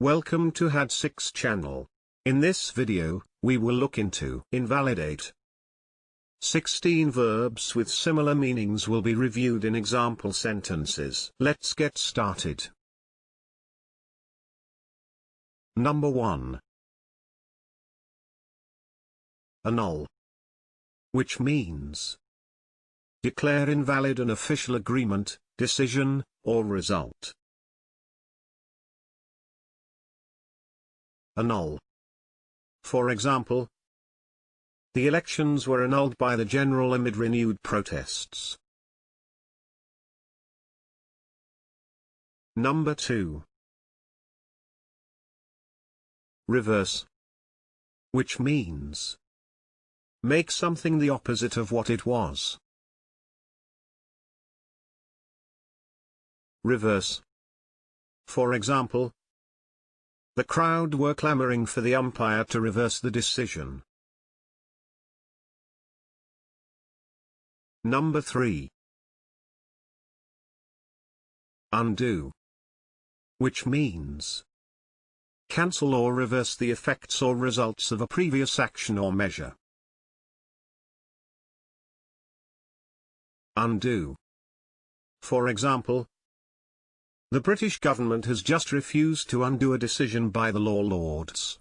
Welcome to had6 channel. In this video, we will look into invalidate. 16 verbs with similar meanings will be reviewed in example sentences. Let's get started. Number 1. Annul. Which means declare invalid an official agreement, decision, or result. Annul. For example, the elections were annulled by the general amid renewed protests. Number 2. Reverse. Which means make something the opposite of what it was. Reverse. For example, the crowd were clamoring for the umpire to reverse the decision. Number 3. Undo. Which means cancel or reverse the effects or results of a previous action or measure. Undo. For example, the British government has just refused to undo a decision by the law lords.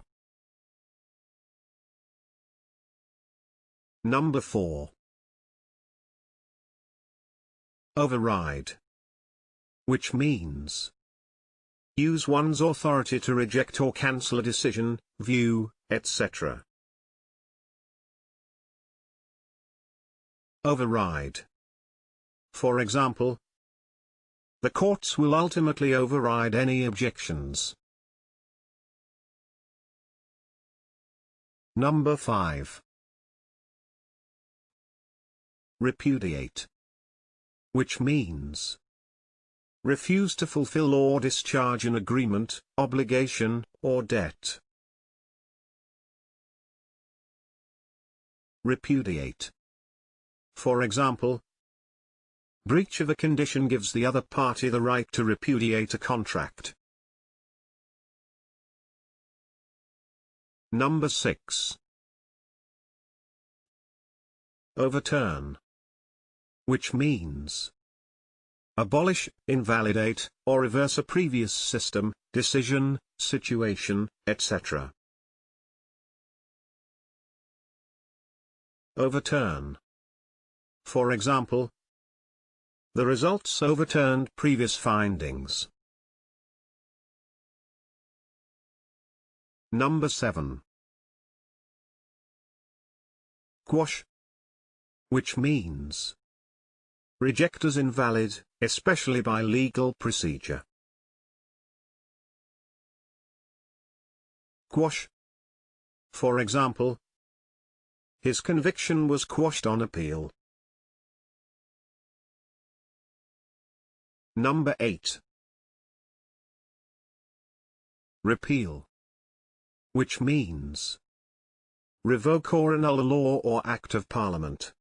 Number 4. Override. Which means use one's authority to reject or cancel a decision, view, etc. Override. For example, the courts will ultimately override any objections. Number 5. Repudiate. Which means refuse to fulfill or discharge an agreement, obligation, or debt. Repudiate. For example, breach of a condition gives the other party the right to repudiate a contract. Number 6. Overturn. Which means abolish, invalidate, or reverse a previous system, decision, situation, etc. Overturn. For example, the results overturned previous findings. Number 7. Quash. Which means reject as invalid, especially by legal procedure. Quash. For example, his conviction was quashed on appeal. Number 8. Repeal. Which means revoke or annul a law or act of Parliament.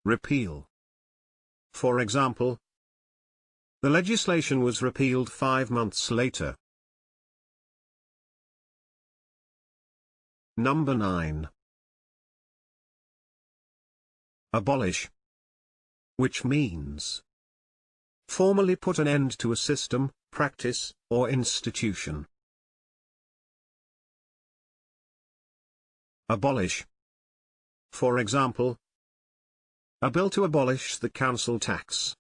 Repeal. For example, the legislation was repealed 5 months later. Number 9. Abolish. Which means formally put an end to a system, practice, or institution. Abolish. For example, a bill to abolish the council tax.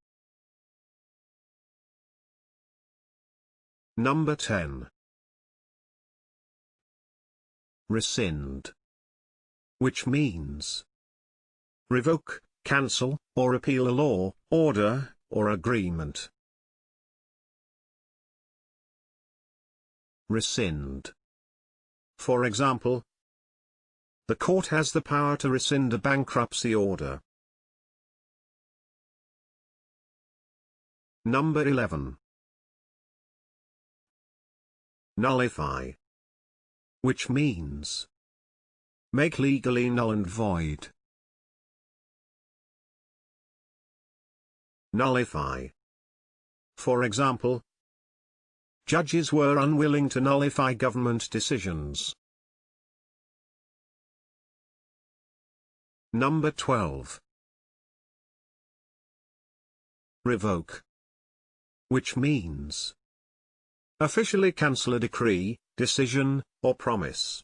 Number 10. Rescind. Which means revoke, cancel, or repeal a law, order, or agreement. Rescind. For example, the court has the power to rescind a bankruptcy order. Number 11. Nullify. Which means make legally null and void. Nullify. For example, judges were unwilling to nullify government decisions. Number 12. Revoke. Which means officially cancel a decree, decision, or promise.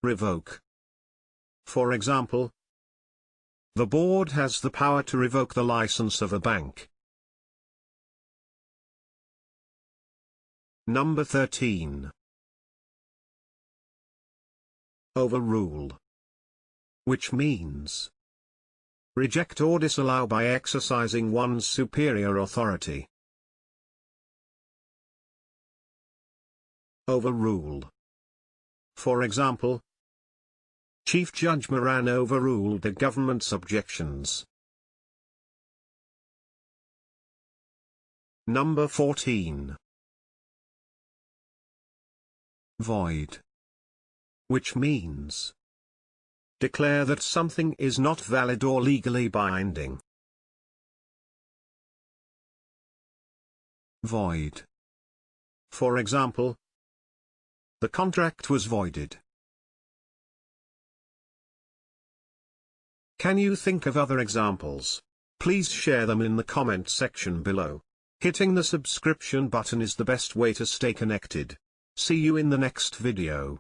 Revoke. For example, the board has the power to revoke the license of a bank. Number 13. Overrule. Which means reject or disallow by exercising one's superior authority. Overrule. For example, Chief Judge Moran overruled the government's objections. Number 14. Void. Which means declare that something is not valid or legally binding. Void. For example, the contract was voided. Can you think of other examples? Please share them in the comment section below. Hitting the subscription button is the best way to stay connected. See you in the next video.